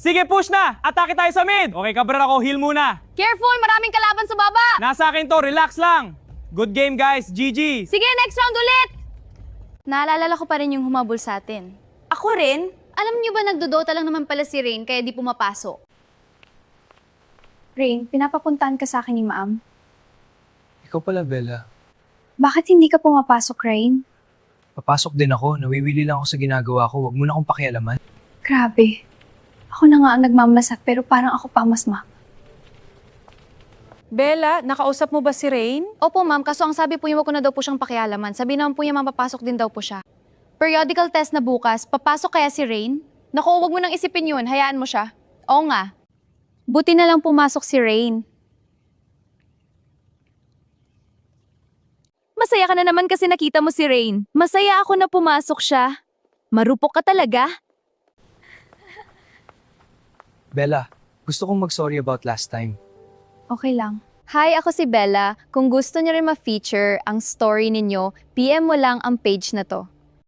Sige, push na! Atake tayo sa mid! Okay, Cabral ako, heal muna. Careful, maraming kalaban sa baba! Nasa akin to, relax lang. Good game, guys. GG. Sige, next round ulit! Naalala ko pa rin yung humabol sa atin. Ako rin? Alam niyo ba nagdodota lang naman pala si Rain kaya di pumapasok? Rain, pinapapuntahan ka sa akin ni Ma'am. Ikaw pala, Bella. Bakit hindi ka pumapasok, Rain? Papasok din ako. Nawiwili lang ako sa ginagawa ko. Huwag mo na akong pakialaman. Grabe. Ako na nga ang nagmamalasak pero parang ako pa mas Bella, nakausap mo ba si Rain? Opo ma'am, kaso ang sabi po niya wag ko na daw po siyang pakialaman. Sabi naman po niya mapapasok din daw po siya. Periodical test na bukas, papasok kaya si Rain? Naku, wag mo nang isipin yun, hayaan mo siya. Oo nga. Buti na lang pumasok si Rain. Masaya ka na naman kasi nakita mo si Rain. Masaya ako na pumasok siya. Marupok ka talaga. Bella, gusto kong mag-sorry about last time. okay lang. Hi, ako si Bella. Kung gusto niyo rin ma-feature ang story ninyo, PM mo lang ang page na to.